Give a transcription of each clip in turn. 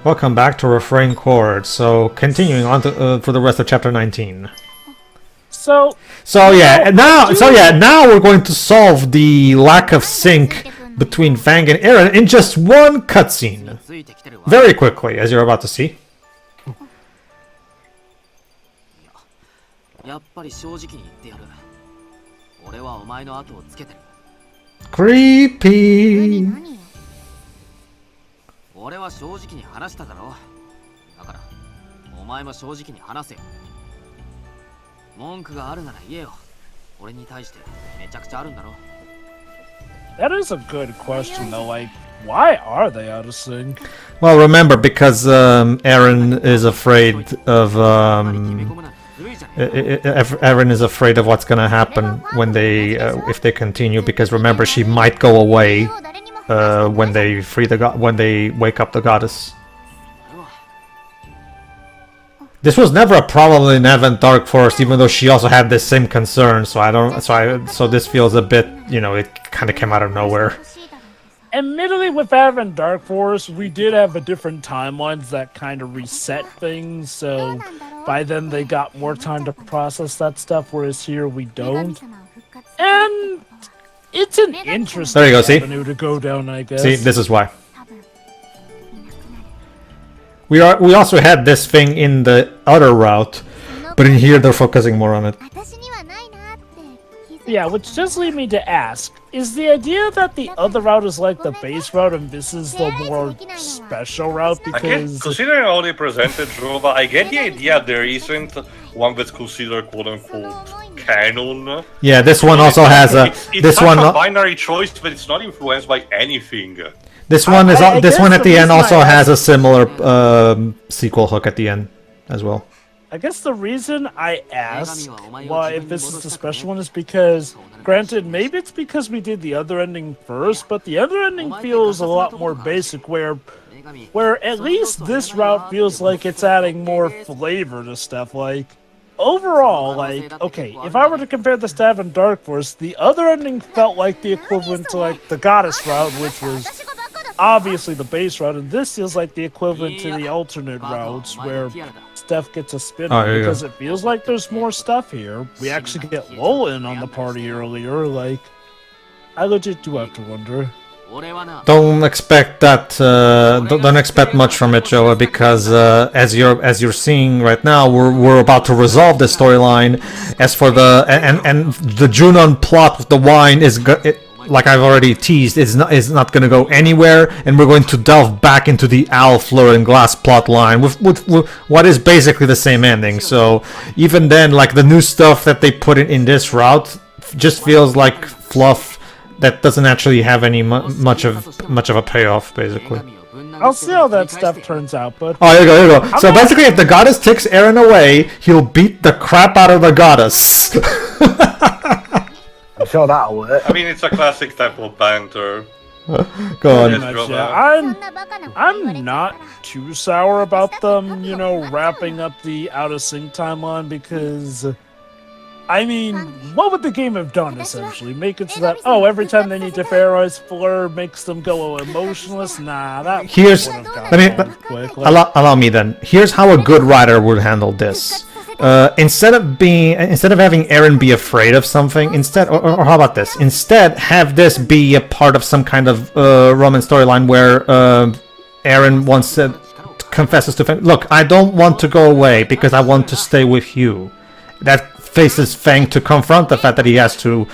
Welcome back to Refrain Chord. So, continuing on to, for the rest of chapter 19. So now we're going to solve the lack of sync between Fang and Eryn in just one cutscene. Very quickly, as you're about to see. Creepy. 俺は正直に話しただろう。だからお前も正直に話せよ。文句があるなら言えよ。俺に対してめちゃくちゃあるんだろ。That is a good question though, like, why are they out of sync? Well, remember, because Eryn is afraid of Eryn is afraid of what's gonna happen when they if they continue. Because remember, she might go away when they when they wake up the goddess. This was never a problem in Advent Dark Forest, even though she also had the same concern. So this feels a bit, you know, it kind of came out of nowhere. Admittedly, with Advent Dark Forest, we did have a different timelines that kind of reset things, so by then they got more time to process that stuff, whereas here we don't. And it's an interesting avenue to go down, I guess. See, this is why. We also had this thing in the other route, but in here they're focusing more on it. Yeah, which does lead me to ask, is the idea that the other route is like the base route and this is the more special route? Because considering how they presented Dorfa, I get the idea there isn't one that's considered quote-unquote canon. Yeah, this one also has a... It's a binary choice, but it's not influenced by anything. This one is this one at the end also has a similar sequel hook at the end as well. I guess the reason I asked why if this is the special one is because, granted, maybe it's because we did the other ending first, but the other ending feels a lot more basic, where at least this route feels like it's adding more flavor to stuff. Like, overall, like, okay, if I were to compare this to Advent Dark Forest, the other ending felt like the equivalent to, like, the Goddess route, which was obviously the base route, and this feels like the equivalent to the alternate routes where stuff gets a spin because it feels like there's more stuff here. We actually get Lola in on the party earlier. Like, I legit do have to wonder. Don't expect that. Don't expect much from it, Joa, because as you're seeing right now, we're about to resolve the storyline. As for the and the Junown plot with the wine is. Like I've already teased, is not going to go anywhere, and we're going to delve back into the Owl, Fleur, and Glace plot line with what is basically the same ending. So even then, like the new stuff that they put in this route just feels like fluff that doesn't actually have any much of a payoff, basically. I'll see how that stuff turns out, but... Oh, here you go. So basically, if the goddess takes Eryn away, he'll beat the crap out of the goddess. I'm sure that'll work. I mean, it's a classic type of banter. Go on. I'm not too sour about them, you know, wrapping up the out of sync timeline because, I mean, what would the game have done essentially? Make it so that every time they need to fairize, Fleur makes them go emotionless. Nah, that allow me then. Here's how a good writer would handle this. Instead of having Eryn be afraid of something, or how about this? Instead, have this be a part of some kind of Roman storyline where Eryn confesses to Fang, look, I don't want to go away because I want to stay with you. That faces Fang to confront the fact that he has to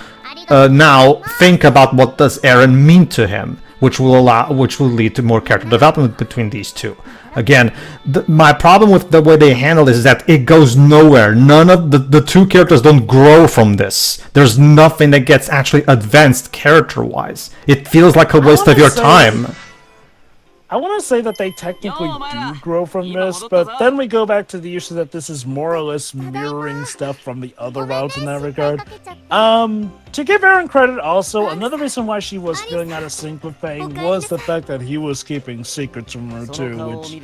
now think about what does Eryn mean to him, which will lead to more character development between these two. Again, my problem with the way they handle this is that it goes nowhere. None of the two characters don't grow from this. There's nothing that gets actually advanced character-wise. It feels like a waste of your time. I want to say that they technically do grow from this, but then we go back to the issue that this is more or less mirroring stuff from the other routes in that regard. To give Eryn credit also, another reason why she was feeling out of sync with Fang was the fact that he was keeping secrets from her too, which,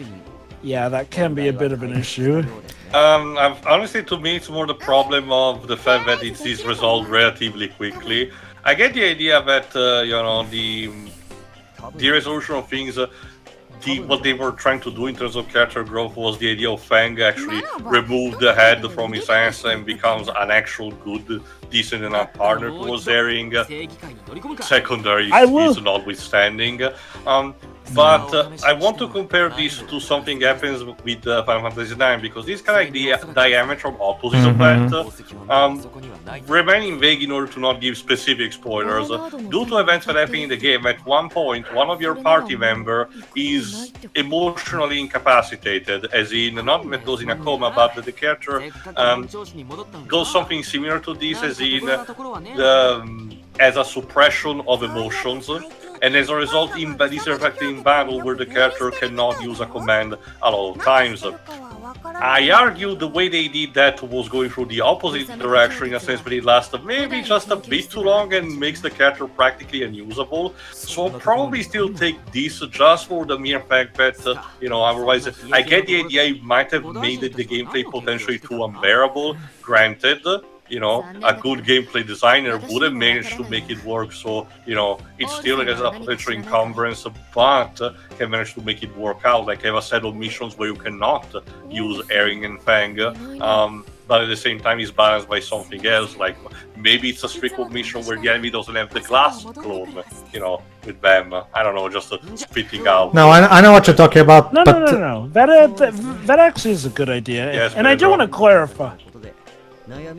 yeah, that can be a bit of an issue. Honestly, to me, it's more the problem of the fact that it is resolved relatively quickly. I get the idea that, you know, the resolution of things what they were trying to do in terms of character growth was the idea of Fang actually remove the head from his ass and becomes an actual good, decent enough partner towards Eryn. Secondary is notwithstanding. But I want to compare this to something happens with Final Fantasy IX, because this is kind of like the diametral opposite of that. Remaining vague in order to not give specific spoilers, due to events that happen in the game, at one point, one of your party member is emotionally incapacitated, as in, not goes in a coma, but the character goes something similar to this, as in, as a suppression of emotions. And as a result, this effect in battle where the character cannot use a command a lot of times. I argue the way they did that was going through the opposite direction in a sense, but it lasted maybe just a bit too long and makes the character practically unusable. So I'll probably still take this just for the mere fact that, otherwise, I get the idea it might have made the gameplay potentially too unbearable. Granted, a good gameplay designer would have managed to make it work, so, it still has a potential encumbrance, but can manage to make it work out. Like, have a set of missions where you cannot use Eryn and Fang, but at the same time it's balanced by something else, like maybe it's a strict mission where the enemy doesn't have the Glace clone, with them. I don't know, just spitting out. No, I know what you're talking about. No. That actually is a good idea. Yes, and I do want to clarify.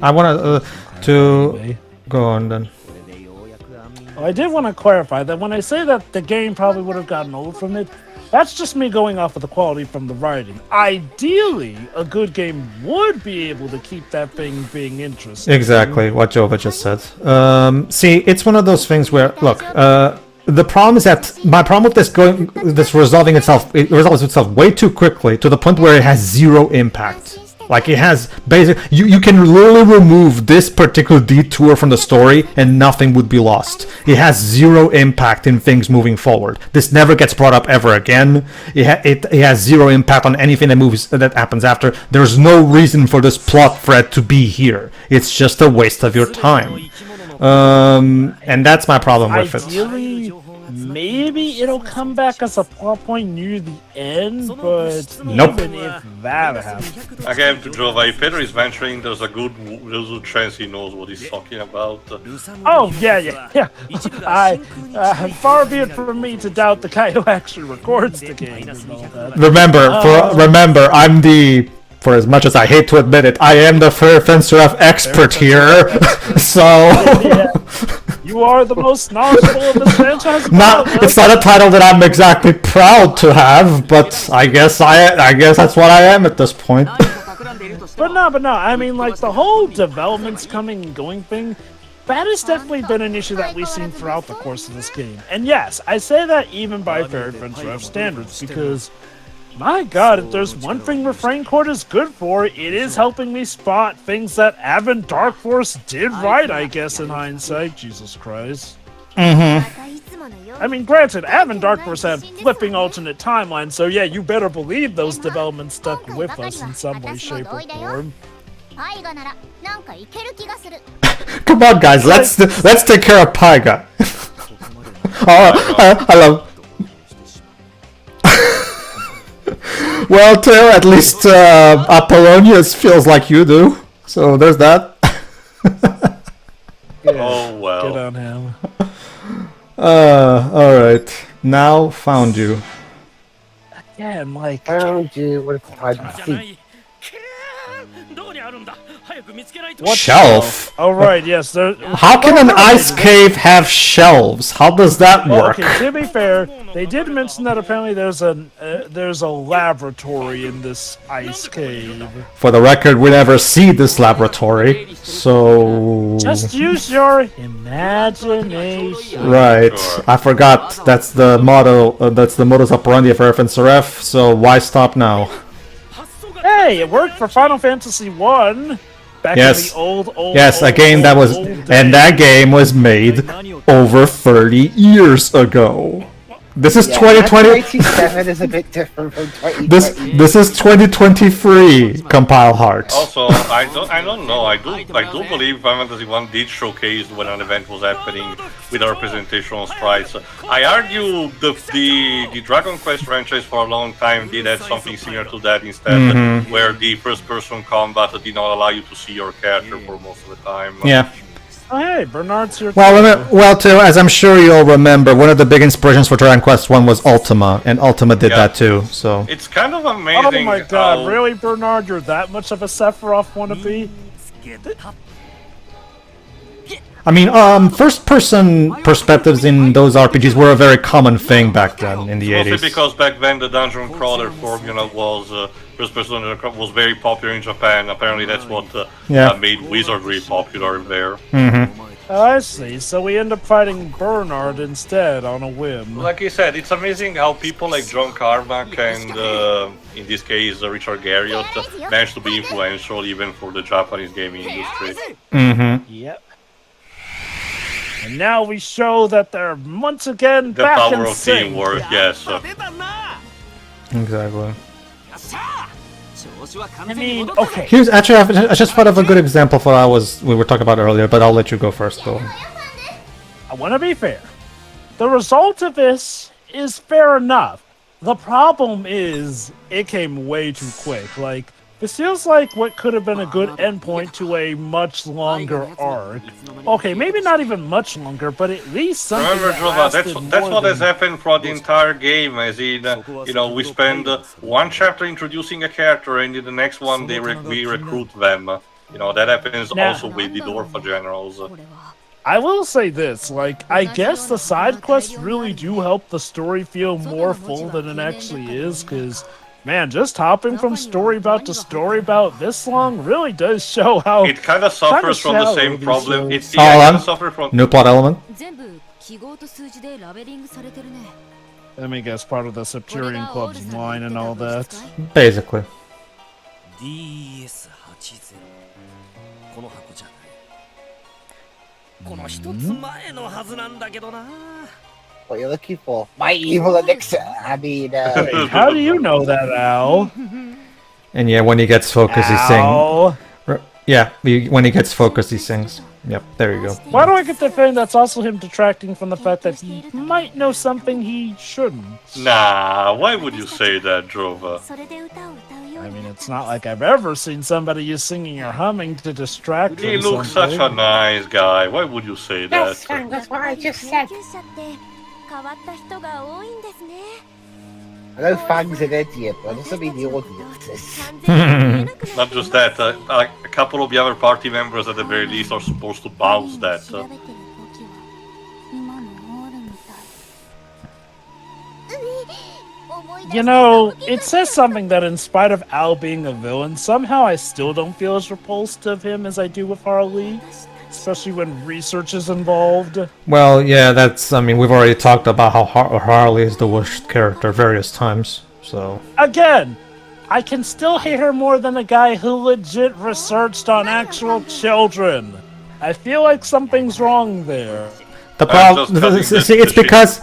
I want to go on then. Well, I did want to clarify that when I say that the game probably would have gotten old from it, that's just me going off of the quality from the writing. Ideally, a good game would be able to keep that thing being interesting. Exactly what Jova just said. See, it's one of those things where, look, the problem is that my problem with this resolving itself, it resolves itself way too quickly to the point where it has zero impact. Like, it has you can literally remove this particular detour from the story and nothing would be lost. It has zero impact in things moving forward. This never gets brought up ever again. It has zero impact on anything that happens after. There's no reason for this plot thread to be here. It's just a waste of your time. And that's my problem with it. Ideally, maybe it'll come back as a plot point near the end, but Nope. even if that happens. Again, to Jova, if Pedro is venturing, there's a good chance he knows what he's talking about. Oh, yeah. Far be it from me to doubt the guy who actually records the game and all that. Remember, I'm for as much as I hate to admit it, I am the Refrain Chord expert here. So Yeah. You are the most knowledgeable of this franchise. it's not a title that I'm exactly proud to have, but I guess that's what I am at this point. But no. I mean, like, the whole developments coming and going thing, that has definitely been an issue that we've seen throughout the course of this game. And yes, I say that even by Refrain Chord standards, because, my god, if there's one thing Refrain Chord is good for, it is helping me spot things that Avon Dark Force did right, I guess, in hindsight. Jesus Christ. I mean, granted, Avon Dark Force had flipping alternate timelines, so yeah, you better believe those developments stuck with us in some way, shape, or form. Come on, guys, let's take care of Pie Guy. Hello. Well, Teo, at least Apollonius feels like you do. So there's that. Oh, well. Good on him. Alright. Now found you. Again, like... Found you with hide and seek. What Shelf? Oh, right, yes. How can an ice cave have shelves? How does that work? Okay, to be fair, they did mention that apparently there's a laboratory in this ice cave. For the record, we never see this laboratory, so... Just use your imagination. Right, I forgot. That's the motto. That's the modus operandi for FNCRF. So why stop now? Hey, it worked for Final Fantasy 1. Back in the old a game that was, old and that game was made over 30 years ago. This is Yeah, 2020. 1997 is a bit different from 2020. This is 2023. Compile heart. Also, I don't know. I do believe Final Fantasy 1 did showcase when an event was happening with a representation on sprites. I argue the Dragon Quest franchise for a long time did have something similar to that instead, where the first-person combat did not allow you to see your character for most of the time. Yeah. Oh, hey, Bernard's here. Well, too, as I'm sure you'll remember, one of the big inspirations for Dragon Quest 1 was Ultima, and Ultima did that too, so... It's kind of amazing. Oh my god, really, Bernard? You're that much of a Sephiroth wannabe? I mean, first-person perspectives in those RPGs were a very common thing back then, in the 80s. Mostly because back then the dungeon crawler formula was... first-person was very popular in Japan. Apparently that's what made Wizardry popular there. Oh, I see. So we end up fighting Bernard instead on a whim. Like I said, it's amazing how people like John Carmack and, in this case, Richard Garriott managed to be influential even for the Japanese gaming industry. Yep. And now we show that they're once again The back power in of sync. teamwork, yes. Exactly. I mean, okay. Here's actually, I just thought of a good example for what we were talking about earlier, but I'll let you go first, though. I want to be fair. The result of this is fair enough. The problem is, it came way too quick. Like, this feels like what could have been a good endpoint to a much longer arc. Okay, maybe not even much longer, but at least something Remember, that Jova, lasted that's more what has than- happened throughout the entire game, as in, we spend one chapter introducing a character, and in the next one we recruit them. That happens Now- also with the Dorfa generals. I will say this, like, I guess the side quests really do help the story feel more full than it actually is, because, man, just hopping from story bout to story bout this long really does show how... It kind of suffers from the same shallow problem. these It Hold kind on. of suffers from... New plot element? Let me guess, part of the Septurian Club's line and all that. Basically. DS80 この箱じゃないこの一つ前のはずなんだけどな What you're looking for? My evil elixir. I mean, How do you know that, Al? And yeah, when he gets focused, he sings. Al? Yeah, when he gets focused, he sings. Yep, there you go. Why do I get the feeling that's also him detracting from the fact that he might know something he shouldn't? Nah, why would you say that, Drova? I mean, it's not like I've ever seen somebody use singing or humming to distract He from looks such something. a nice guy. Why would you say that? that's fine. That's what I just said. 変わった人が多いんですね。 I know Fang's an idiot, but it doesn't mean the audience is. Not just that, a couple of the other party members at the very least are supposed to bounce that. You know, it says something that in spite of Al being a villain, somehow I still don't feel as repulsed of him as I do with Harley. Especially when research is involved. Well, yeah, we've already talked about how Harley is the worst character various times, so... Again, I can still hate her more than a guy who legit researched on actual children. I feel like something's wrong there. The problem... See, it's because...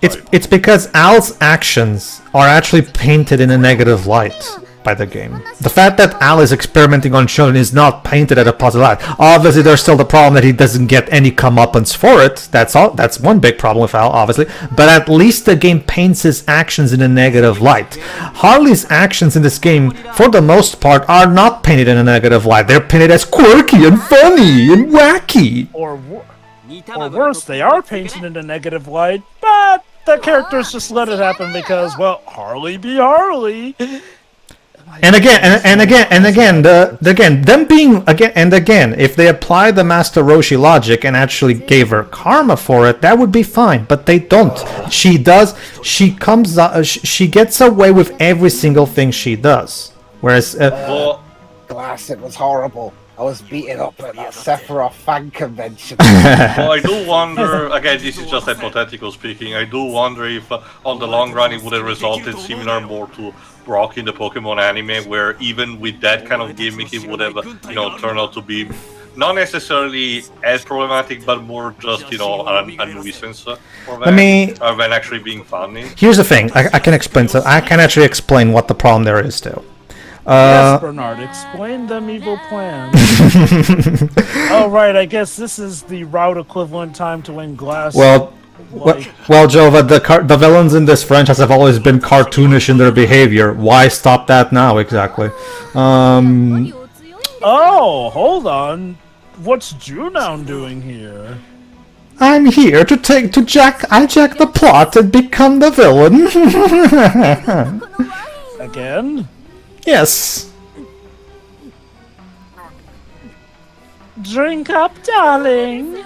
It's because Al's actions are actually painted in a negative light by the game. The fact that Al is experimenting on children is not painted at a positive light. Obviously, there's still the problem that he doesn't get any comeuppance for it. That's one big problem with Al, obviously. But at least the game paints his actions in a negative light. Harley's actions in this game, for the most part, are not painted in a negative light. They're painted as quirky and funny and wacky. Or worse, they are painted in a negative light, but the characters just let it happen because, well, Harley be Harley. And again, if they apply the Master Roshi logic and actually gave her karma for it, that would be fine. But they don't. She gets away with every single thing she does. Whereas, Glace, it was horrible. I was beaten up at that Sephiroth fan convention. Well, I do wonder, again, this is just hypothetical speaking, I do wonder if on the long run it would have resulted similar more to Brock in the Pokemon anime, where even with that kind of gimmick it would have, turned out to be not necessarily as problematic, but more just a nuisance for them. Let me- when actually being funny. Here's the thing. I can explain. So I can actually explain what the problem there is too. Yes, Bernard, explain them evil plans. Oh, right, I guess this is the route equivalent time to when Glace... Well, like, Jova, the villains in this franchise have always been cartoonish in their behavior. Why stop that now, exactly? Oh, hold on. What's Junown doing here? I'm here to hijack the plot and become the villain. Again? Yes. Drink up, darling.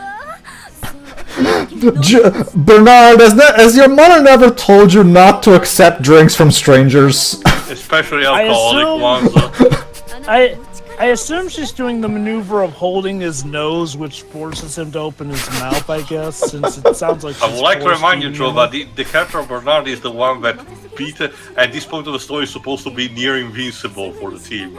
Bernard, has your mother never told you not to accept drinks from strangers? Especially alcoholic ones. I assume she's doing the maneuver of holding his nose, which forces him to open his mouth, I guess, since it sounds like I would like to remind you, Jova, the character of Bernard is the one that Peter, at this point of the story, is supposed to be near invincible for the team.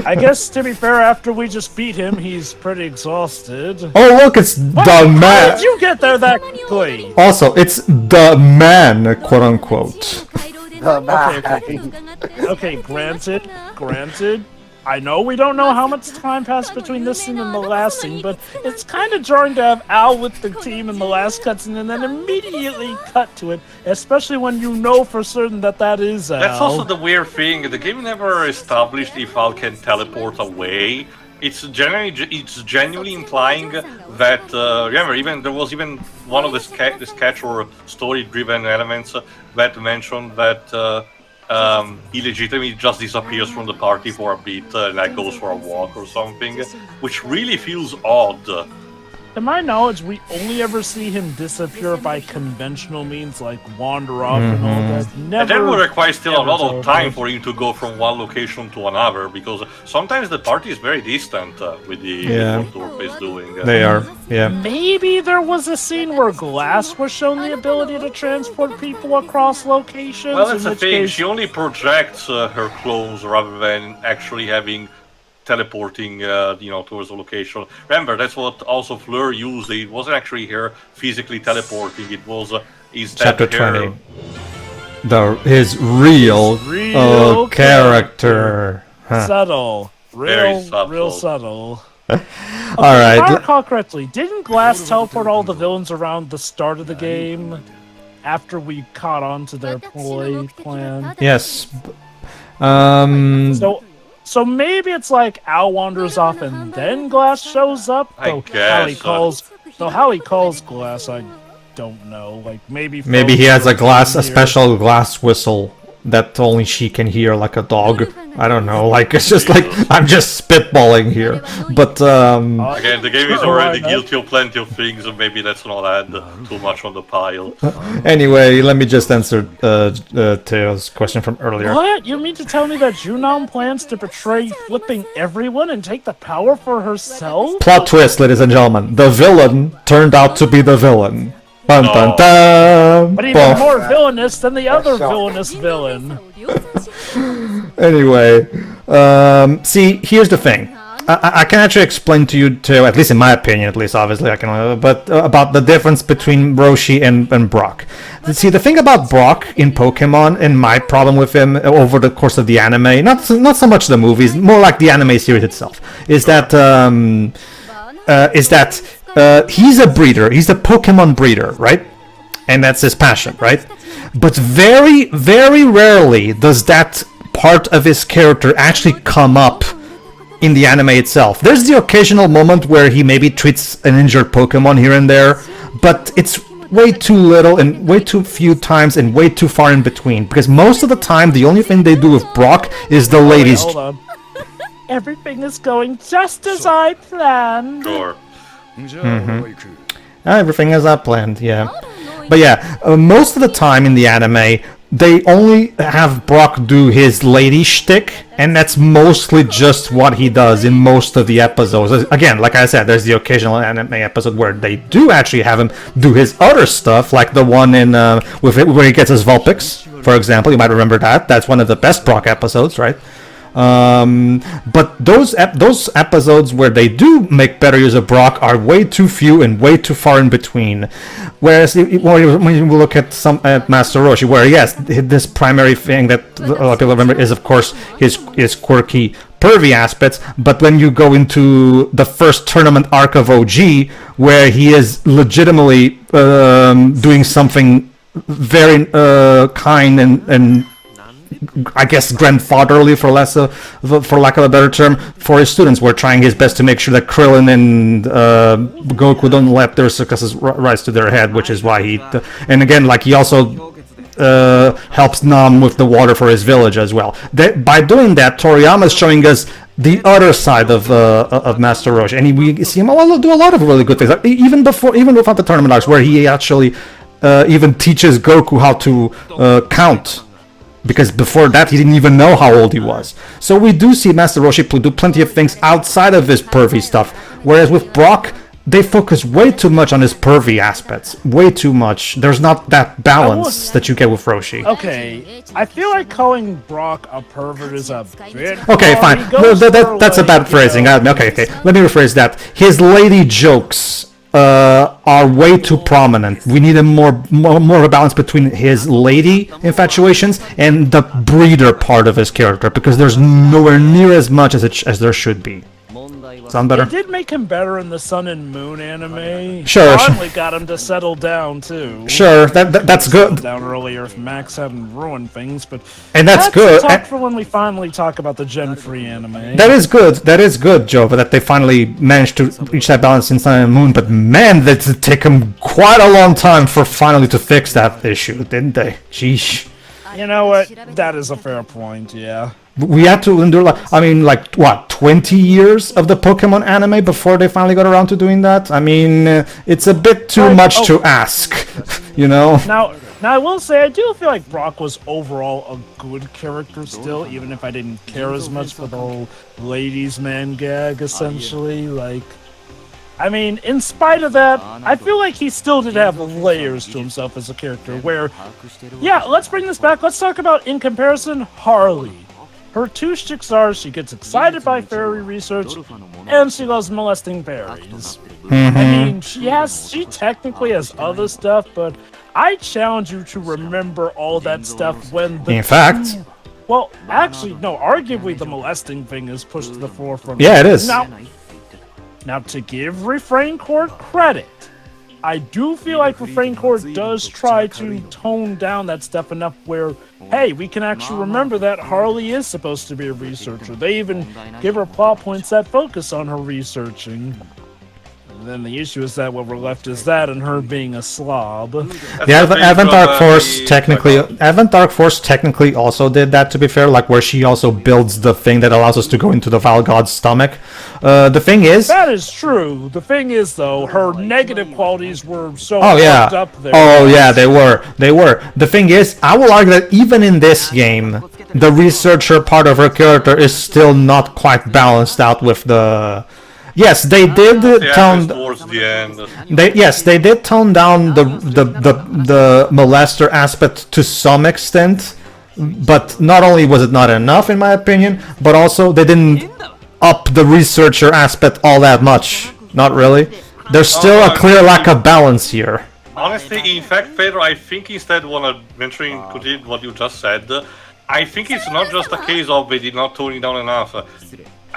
I guess, to be fair, after we just beat him, he's pretty exhausted. Oh, look, it's the How man. did you get there that quickly? Also, it's the man, quote unquote. Okay, granted. I know we don't know how much time passed between this scene and the last scene, but it's kind of jarring to have Al with the team in the last cutscene and then immediately cut to it, especially when you know for certain that is Al. That's also the weird thing. The game never established if Al can teleport away. It's genuinely implying that. Remember, there was even one of the sketch or story-driven elements that mentioned that. He legitimately just disappears from the party for a bit and like goes for a walk or something, which really feels odd. To my knowledge, we only ever see him disappear by conventional means, like wander off and all that. Never. And that would require still a lot of time teleported. for him to go from one location to another, because sometimes the party is very distant with what Dorfa is doing. They are, yeah. Maybe there was a scene where Glace was shown the ability to transport people across locations. Well, that's in the which thing. case- She only projects her clones rather than actually having teleporting, towards the location. Remember, that's what also Fleur used. It wasn't actually her physically teleporting. It was instead Chapter her. 20. His real character. Huh. Subtle. Very subtle. Real subtle. All If right. I recall correctly, didn't Glace teleport all the villains around the start of the game after we caught on to their plan? Yes. So maybe it's like Al wanders off and then Glace shows up. I How he guess. calls Glace, I don't know. Like maybe Maybe he has a special glass whistle that only she can hear, like a dog. I don't know. Like it's just like I'm just spitballing here, but Again, the game is already Alright, guilty of plenty of things, and maybe let's not add too much on the pile. Anyway, let me just answer Teo's question from earlier. What? You mean to tell me that Junown plans to betray flipping everyone and take the power for herself? Plot twist, ladies and gentlemen. The villain turned out to be the villain. Dun, dun, dun. But even more villainous than the other villainous villain. Anyway, see, here's the thing. I can actually explain to you, too, at least in my opinion, at least, obviously, I can, but about the difference between Roshi and Brock. See, the thing about Brock in Pokemon, and my problem with him over the course of the anime, not so much the movies, more like the anime series itself, is that he's a breeder, he's a Pokemon breeder, right? And that's his passion, right? But very, very rarely does that part of his character actually come up in the anime itself. There's the occasional moment where he maybe treats an injured Pokemon here and there, but it's way too little and way too few times and way too far in between, because most of the time the only thing they do with Brock is the ladies. Hold on. Everything is going just as I planned. Sure. Everything is up planned, yeah. But yeah, most of the time in the anime, they only have Brock do his lady shtick, and that's mostly just what he does in most of the episodes. Again, like I said, there's the occasional anime episode where they do actually have him do his other stuff, like the one in where he gets his Vulpix, for example. You might remember that. That's one of the best Brock episodes, right? But those episodes where they do make better use of Brock are way too few and way too far in between. Whereas when you look at Master Roshi, where yes, this primary thing that a lot of people remember is of course his quirky pervy aspects, but when you go into the first tournament arc of OG, where he is legitimately doing something very kind and I guess grandfatherly, for lack of a better term, for his students, were trying his best to make sure that Krillin and Goku don't let their successes rise to their head, which is why he and again, like, he also helps Nam with the water for his village as well. By doing that, Toriyama is showing us the other side of Master Roshi, and we see him do a lot of really good things, like, even without the tournament arcs, where he actually even teaches Goku how to count. Because before that, he didn't even know how old he was. So we do see Master Roshi do plenty of things outside of his pervy stuff. Whereas with Brock, they focus way too much on his pervy aspects. Way too much. There's not that balance that you get with Roshi. Okay, I feel like calling Brock a pervert is a bit... Okay, fine. No, that's a bad phrasing. Okay. Let me rephrase that. His lady jokes are way too prominent. We need a more of a balance between his lady infatuations and the breeder part of his character, because there's nowhere near as much as there should be. Sound better? They did make him better in the Sun and Moon anime. Sure. Finally got him to settle down too. Sure, that's good. Down earlier if Max hadn't ruined things, but and that's good. Talk for when we finally talk about the Gen 3 anime. That is good, Joe. That they finally managed to reach that balance in Sun and Moon. But man, that did take them quite a long time for finally to fix that issue, didn't they? Sheesh. You know what? That is a fair point. Yeah. We had to endure, like, what, 20 years of the Pokemon anime before they finally got around to doing that? I mean, it's a bit too much to ask, you know? Now, I will say, I do feel like Brock was overall a good character still, even if I didn't care as much for the whole ladies' man gag, essentially. Like, I mean, in spite of that, I feel like he still did have layers to himself as a character, where, yeah, let's bring this back. Let's talk about, in comparison, Harley. Her two shticks are she gets excited by fairy research, and she loves molesting fairies. I mean, she technically has other stuff, but I challenge you to remember all that stuff when the... In fact... Well, actually, no, arguably the molesting thing is pushed to the forefront. Yeah, it is. Now, to give Refrain Chord credit, I do feel like Refrain Chord does try to tone down that stuff enough where, hey, we can actually remember that Harley is supposed to be a researcher. They even give her plot points that focus on her researching. And then the issue is that what we're left is that and her being a slob. The Advent Dark Force technically also did that, to be fair, like where she also builds the thing that allows us to go into the Vile God's stomach. The thing is... That is true. The thing is, though, her negative qualities were so fucked up there. Oh, yeah, they were. The thing is, I will argue that even in this game, the researcher part of her character is still not quite balanced out with the... Yes, they did tone. Towards the end. They did tone down the molester aspect to some extent, but not only was it not enough, in my opinion, but also they didn't up the researcher aspect all that much. Not really. There's still a clear lack of balance here. Honestly, in fact, Pedro, I think instead, mentioning what you just said, I think it's not just a case of they did not tone it down enough.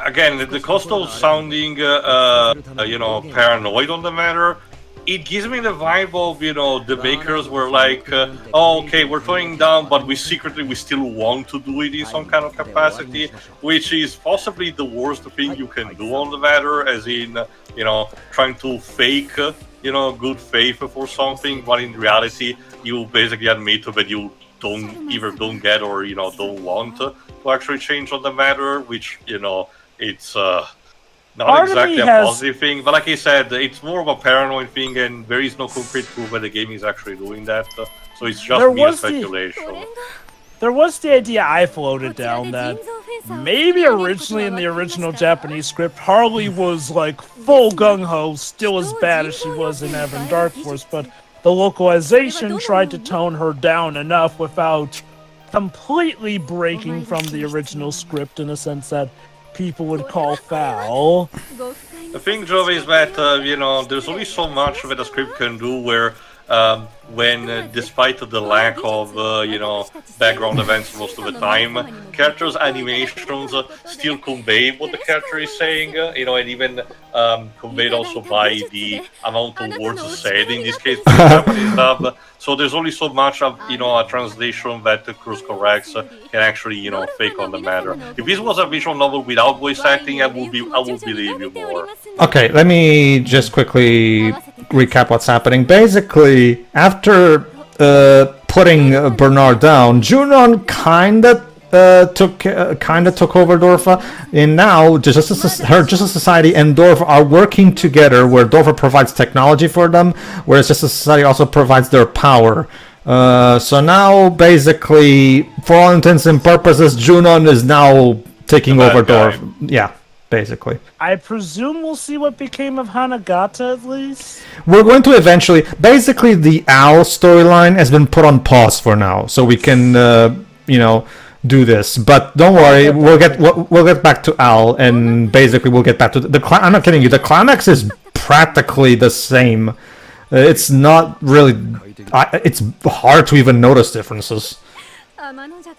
Again, the cost of sounding, paranoid on the matter, it gives me the vibe of, the makers were like, oh, okay, we're toning down, but we still want to do it in some kind of capacity, which is possibly the worst thing you can do on the matter, as in, trying to fake, good faith for something, but in reality, you basically admit that you don't get or, don't want to actually change on the matter, which, it's not exactly a positive thing, but like I said, it's more of a paranoid thing, and there is no concrete proof that the game is actually doing that, so it's just mere speculation. There was the idea I floated down that maybe originally in the original Japanese script, Harley was like full gung-ho, still as bad as she was in Advent Dark Force, but the localization tried to tone her down enough without completely breaking from the original script in a sense that people would call foul. The thing, Joe, is that, you know, there's only so much that a script can do where, despite the lack of, you know, background events most of the time, characters' animations still convey what the character is saying, you know, and even conveyed also by the amount of words said, in this case, for Japanese dub. So there's only so much of, you know, a translation that course corrects can actually, you know, fake on the matter. If this was a visual novel without voice acting, I would believe you more. Okay, let me just quickly recap what's happening. Basically, after putting Bernard down, Junown kinda took over Dorfa, and now her Justice Society and Dorfa are working together, where Dorfa provides technology for them, whereas Justice Society also provides their power. So now, basically, for all intents and purposes, Junown is now taking over Dorfa. Yeah. Basically, I presume we'll see what became of Hanagata at least. We're going to eventually. Basically, the Owl storyline has been put on pause for now, so we can, you know, do this. But don't worry, we'll get back to Owl, and basically we'll get back to the. I'm not kidding you. The climax is practically the same. It's not really. It's hard to even notice differences.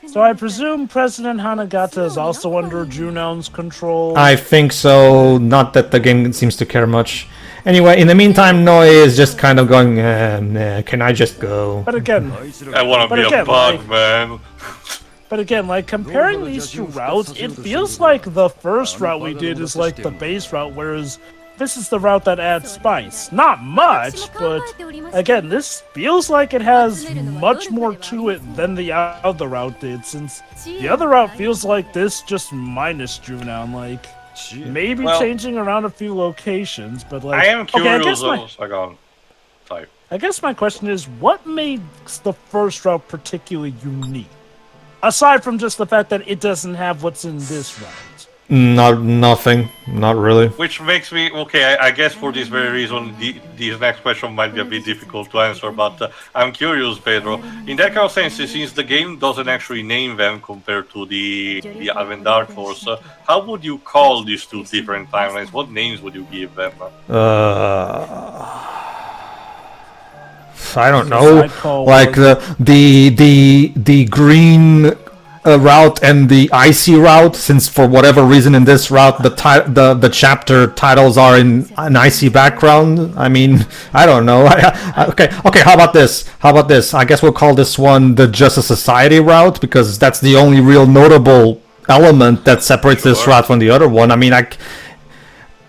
So I presume President Hanagata is also under Junown's control? I think so, not that the game seems to care much. Anyway, in the meantime, Noi is just kind of going, can I just go? But again... I want to be a bug, man. But again, like, comparing these two routes, it feels like the first route we did is like the base route, whereas this is the route that adds spice. Not much, but again, this feels like it has much more to it than the other route did, since the other route feels like this just minus Junown, like, maybe changing around a few locations, but like... I am curious I guess my question is, what makes the first route particularly unique? Aside from just the fact that it doesn't have what's in this route. Nothing. Not really. Which makes me okay. I guess for this very reason, this next question might be a bit difficult to answer. But I'm curious, Pedro. In that kind of sense, since the game doesn't actually name them compared to the Advent Dark Force, how would you call these two different timelines? What names would you give them? I don't know. Like the green route and the icy route, since for whatever reason in this route the chapter titles are in an icy background. I mean, I don't know. Okay, how about this? I guess we'll call this one the Justice Society route, because that's the only real notable element that separates this route from the other one. I mean,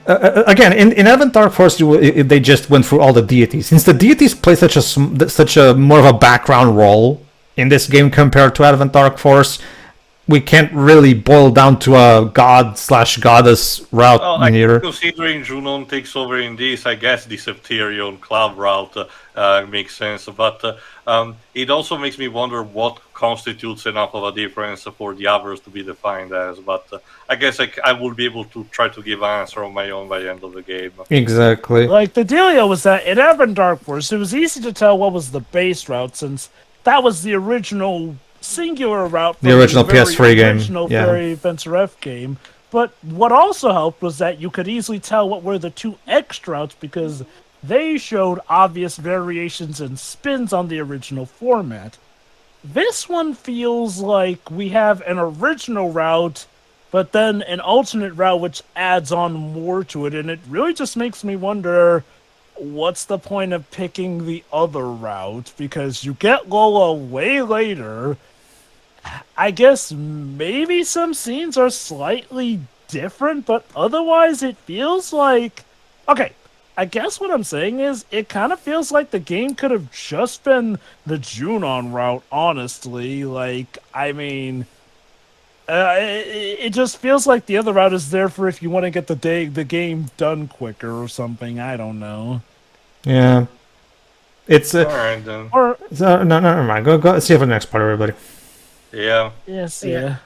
again, in Advent Dark Force, they just went through all the deities. Since the deities play such a more of a background role in this game compared to Advent Dark Force, we can't really boil down to a god/goddess route here. Considering Junown takes over in this, I guess the Septerion club route makes sense. But it also makes me wonder what constitutes enough of a difference for the others to be defined as. But I guess I will be able to try to give an answer on my own by the end of the game. Exactly. Like, the dealio was that in Advent Dark Force, it was easy to tell what was the base route, since that was the original singular route from the original PS3 game. Original Fairy Fencer F game. But what also helped was that you could easily tell what were the two extra routes, because they showed obvious variations and spins on the original format. This one feels like we have an original route, but then an alternate route which adds on more to it, and it really just makes me wonder, what's the point of picking the other route? Because you get Lola way later. I guess maybe some scenes are slightly different, but otherwise it feels like... Okay, I guess what I'm saying is, it kind of feels like the game could have just been the Junown route, honestly. Like, I mean... it just feels like the other route is there for if you want to get the game done quicker or something. I don't know. Yeah. It's... Alright, then. Or... No, never mind. Go see you for the next part, everybody. Yeah. Yes, yeah.